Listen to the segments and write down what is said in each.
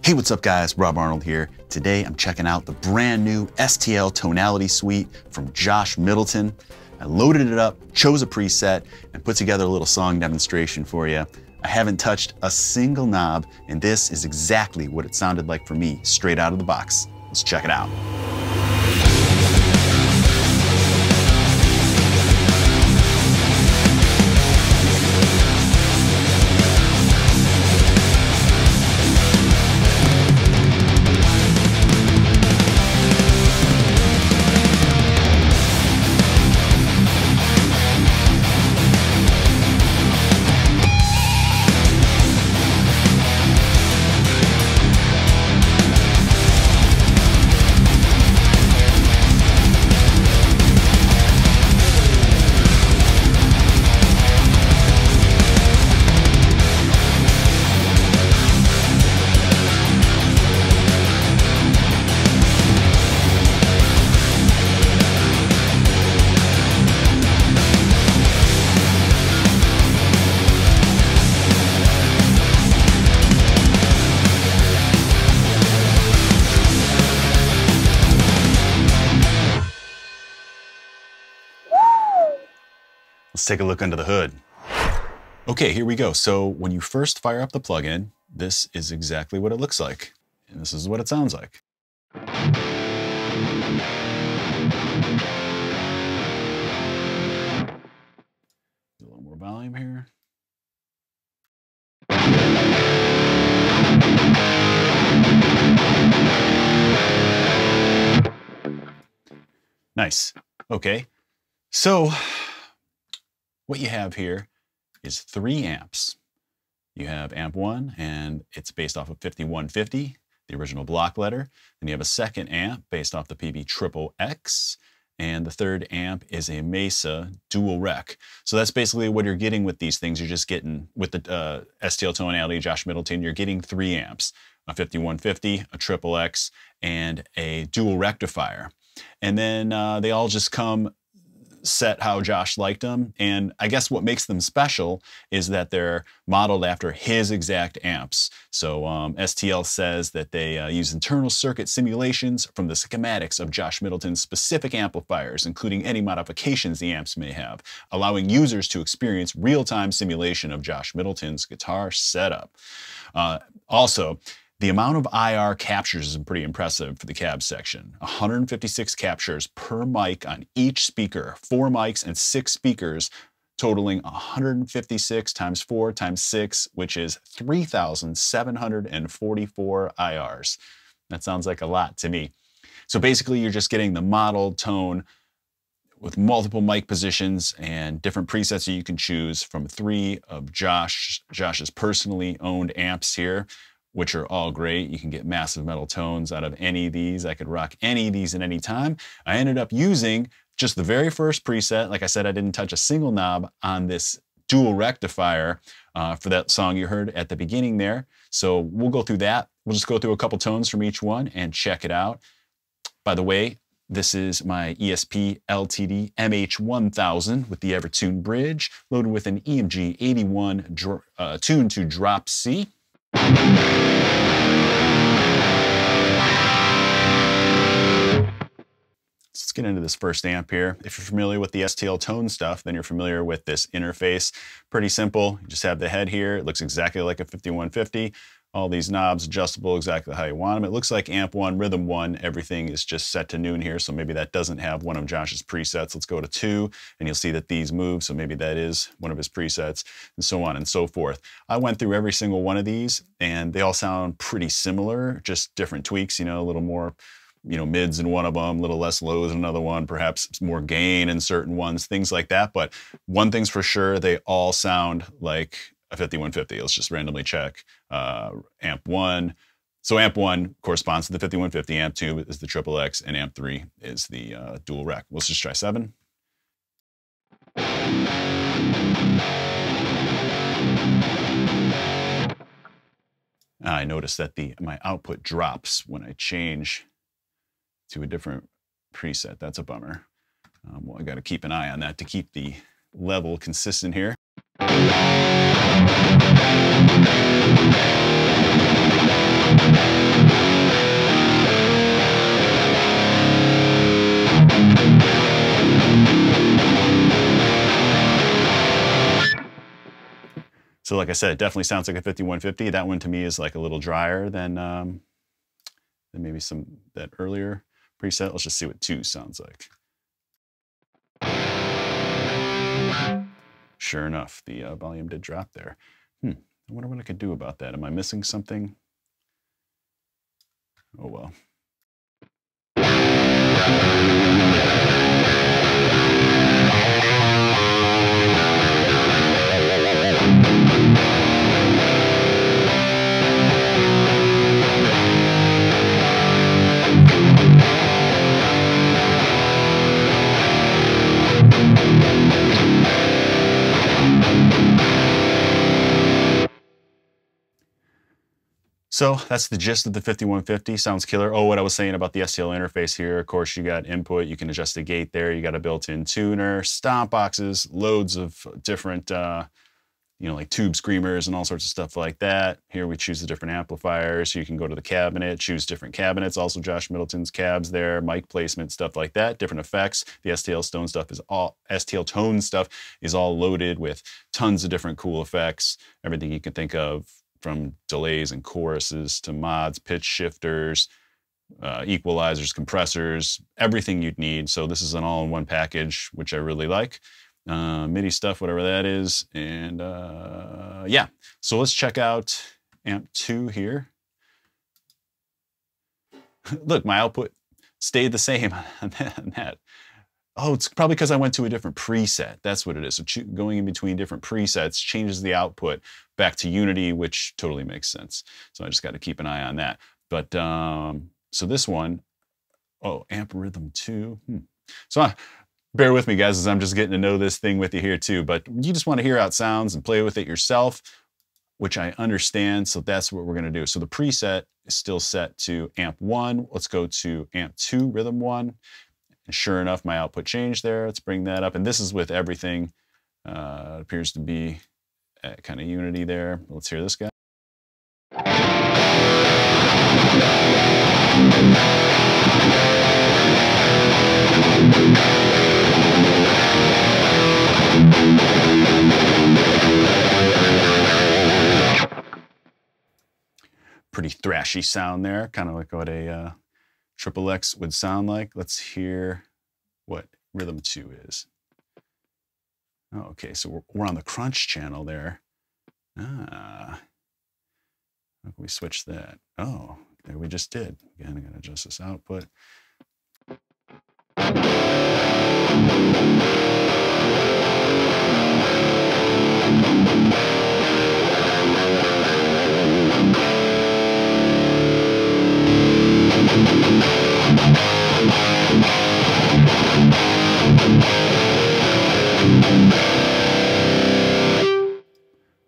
Hey, what's up guys? Rob Arnold here. Today I'm checking out the brand new STL Tonality suite from Josh Middleton. I loaded it up, chose a preset, and put together a little song demonstration for you. I haven't touched a single knob, and this is exactly what it sounded like for me, straight out of the box. Let's check it out. Let's take a look under the hood. Okay, here we go. So when you first fire up the plugin, this is exactly what it looks like. And this is what it sounds like. A little more volume here. Nice. Okay. So what you have here is 3 amps. You have amp 1, and it's based off of 5150, the original block letter. Then you have a second amp based off the PB Triple X, and the third amp is a Mesa dual rec. So that's basically what you're getting with these things. You're just getting, with the STL Tonality, Josh Middleton, you're getting 3 amps, a 5150, a Triple X, and a dual rectifier. And then they all just come set how Josh liked them, and I guess what makes them special is that they're modeled after his exact amps. So STL says that they use internal circuit simulations from the schematics of Josh Middleton's specific amplifiers, including any modifications the amps may have, allowing users to experience real-time simulation of Josh Middleton's guitar setup. Also, the amount of IR captures is pretty impressive for the cab section. 156 captures per mic on each speaker, 4 mics and 6 speakers, totaling 156 times 4 times 6, which is 3,744 IRs. That sounds like a lot to me. So basically you're just getting the modeled tone with multiple mic positions and different presets that you can choose from 3 of Josh's personally owned amps here, which are all great. You can get massive metal tones out of any of these. I could rock any of these at any time. I ended up using just the very first preset. Like I said, I didn't touch a single knob on this dual rectifier for that song you heard at the beginning there. So we'll go through that. We'll just go through a couple tones from each one and check it out. By the way, this is my ESP LTD MH1000 with the Evertune bridge, loaded with an EMG 81 tuned to drop C. Let's get into this first amp here. If you're familiar with the STL tone stuff, then you're familiar with this interface. Pretty simple. You just have the head here. It looks exactly like a 5150. All these knobs adjustable exactly how you want them. It looks like amp 1, rhythm 1, everything is just set to noon here, so maybe that doesn't have one of Josh's presets. Let's go to 2, and you'll see that these move, so maybe that is one of his presets, and so on and so forth. I went through every single one of these, and they all sound pretty similar, just different tweaks, you know, a little more, you know, mids in one of them, a little less lows in another one, perhaps more gain in certain ones, things like that. But one thing's for sure, they all sound like a 5150. Let's just randomly check. Amp 1. So amp 1 corresponds to the 5150, amp 2 is the Triple X, and amp 3 is the dual rec. Let's just try 7. I noticed that my output drops when I change to a different preset. That's a bummer. Well, I got to keep an eye on that to keep the level consistent here. So like I said, it definitely sounds like a 5150. That one to me is like a little drier than maybe that earlier preset. Let's just see what 2 sounds like. Sure enough, the volume did drop there. I wonder what I could do about that. Am I missing something? Oh well. So that's the gist of the 5150. Sounds killer. Oh, what I was saying about the STL interface here, of course, you got input, you can adjust the gate there, you got a built-in tuner, stomp boxes, loads of different, like tube screamers and all sorts of stuff like that. Here we choose the different amplifiers. You can go to the cabinet, choose different cabinets. Also Josh Middleton's cabs there, mic placement, stuff like that, different effects. The STL Tone stuff is all loaded with tons of different cool effects, everything you can think of, from delays and choruses to mods, pitch shifters, equalizers, compressors, everything you'd need. So this is an all-in-one package, which I really like. MIDI stuff, whatever that is. And yeah, so let's check out amp 2 here. Look, my output stayed the same on that. Oh, it's probably because I went to a different preset. That's what it is. So going in between different presets changes the output back to unity, which totally makes sense. So I just got to keep an eye on that. But so this one, amp rhythm 2. So bear with me, guys, as I'm just getting to know this thing with you here too. But you just want to hear how it sounds and play with it yourself, which I understand. So that's what we're going to do. So the preset is still set to amp 1. Let's go to amp 2, rhythm 1. And sure enough, my output changed there. Let's bring that up. And this is with everything. It appears to be at kind of unity there. Let's hear this guy. Pretty thrashy sound there, kind of like what a Triple X would sound like. Let's hear what rhythm 2 is. Oh, okay, so we're on the crunch channel there. How can we switch that? Oh, there we just did. Again, I gotta adjust this output.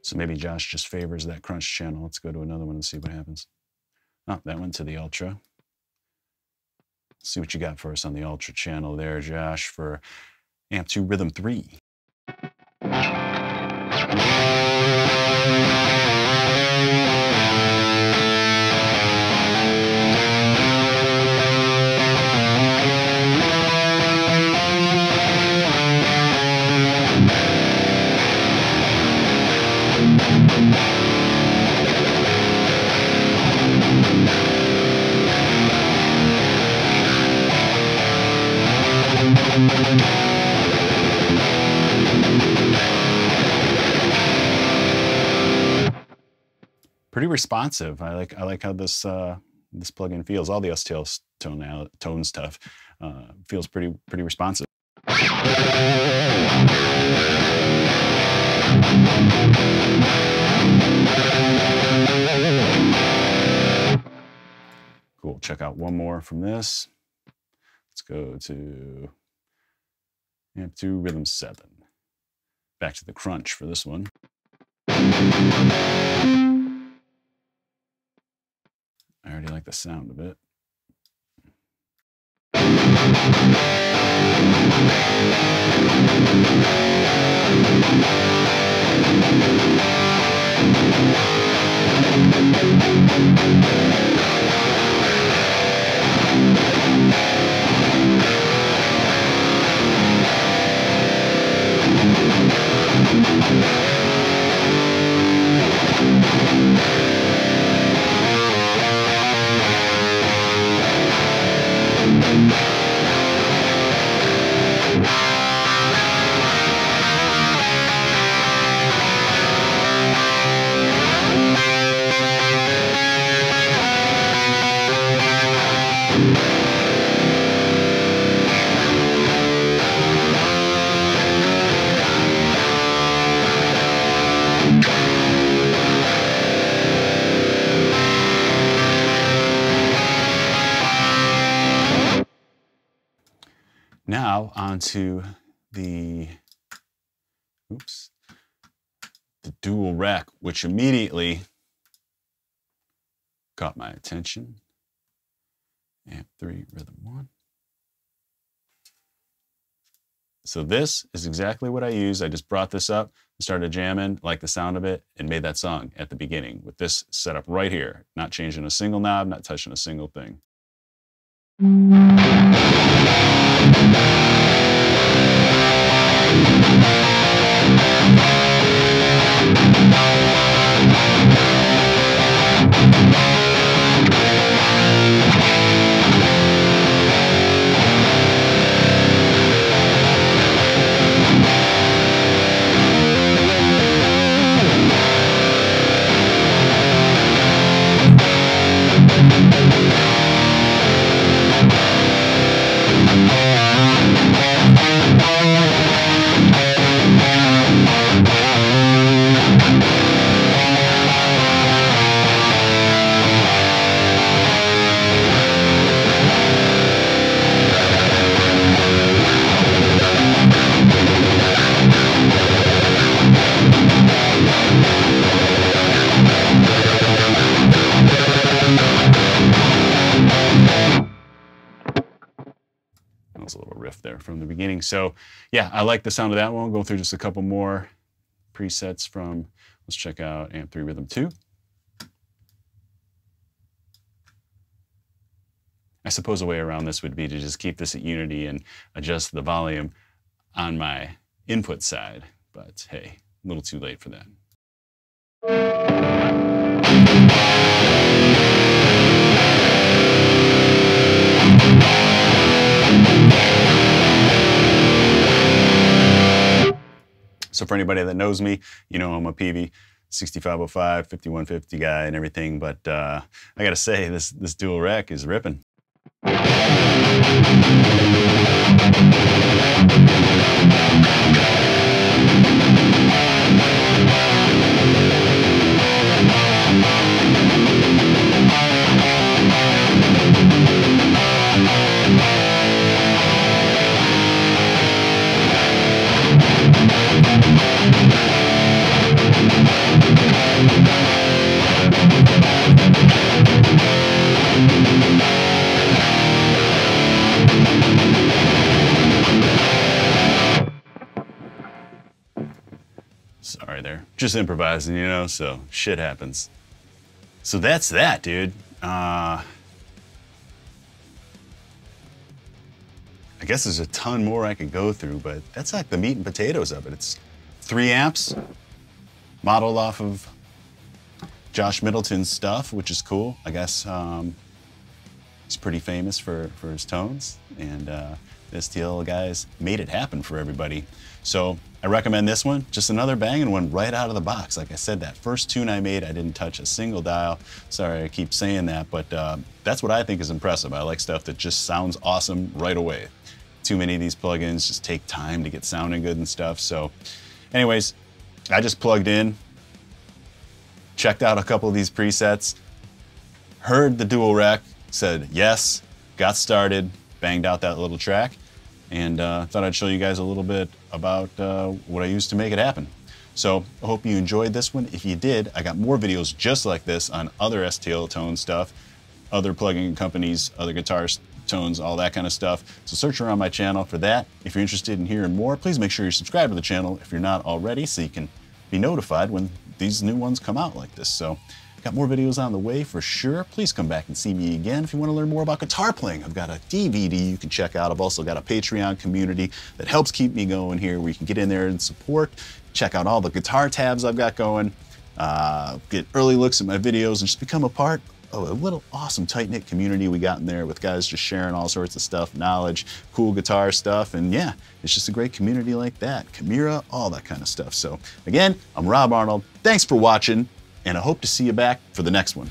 So maybe Josh just favors that crunch channel. Let's go to another one and see what happens. Oh, that went to the ultra. Let's see what you got for us on the ultra channel there, Josh, for amp 2 rhythm 3. Pretty responsive. I like how this this plugin feels. All the STL tone stuff feels pretty responsive. Cool. Check out one more from this. Let's go to amp 2 rhythm 7. Back to the crunch for this one. I already like the sound of it. Now onto the dual rec, which immediately caught my attention. Amp 3, rhythm 1. So this is exactly what I use. I just brought this up, started jamming, liked the sound of it, and made that song at the beginning with this setup right here. Not changing a single knob, not touching a single thing. A little riff there from the beginning. So yeah, I like the sound of that one. Go through just a couple more presets from, let's check out Amp 3 Rhythm 2. I suppose a way around this would be to just keep this at unity and adjust the volume on my input side, but hey, a little too late for that. So for anybody that knows me, you know I'm a PV 6505, 5150 guy and everything, but I gotta say, this dual rec is ripping. Sorry there, just improvising, you know, so shit happens. So that's that, dude. I guess there's a ton more I could go through, but that's like the meat and potatoes of it. It's 3 amps, modeled off of Josh Middleton's stuff, which is cool. I guess he's pretty famous for his tones, and the STL guys made it happen for everybody. So I recommend this one, just another banging one right out of the box. Like I said, that first tune I made, I didn't touch a single dial. Sorry, I keep saying that, but that's what I think is impressive. I like stuff that just sounds awesome right away. Too many of these plugins just take time to get sounding good and stuff. So anyways, I just plugged in, checked out a couple of these presets, heard the dual rec, said yes, got started, banged out that little track, and thought I'd show you guys a little bit about what I used to make it happen. So I hope you enjoyed this one. If you did, I got more videos just like this on other STL tone stuff, other plugin companies, other guitar tones, all that kind of stuff. So search around my channel for that. If you're interested in hearing more, please make sure you subscribe to the channel if you're not already, so you can be notified when these new ones come out like this. So got more videos on the way for sure. Please come back and see me again if you want to learn more about guitar playing. I've got a DVD you can check out. I've also got a Patreon community that helps keep me going here, where you can get in there and support, check out all the guitar tabs I've got going, get early looks at my videos, and just become a part a little awesome tight-knit community we got in there with guys just sharing all sorts of stuff, knowledge, cool guitar stuff, and yeah, it's just a great community like that. Chimera, all that kind of stuff. So again, I'm Rob Arnold. Thanks for watching, and I hope to see you back for the next one.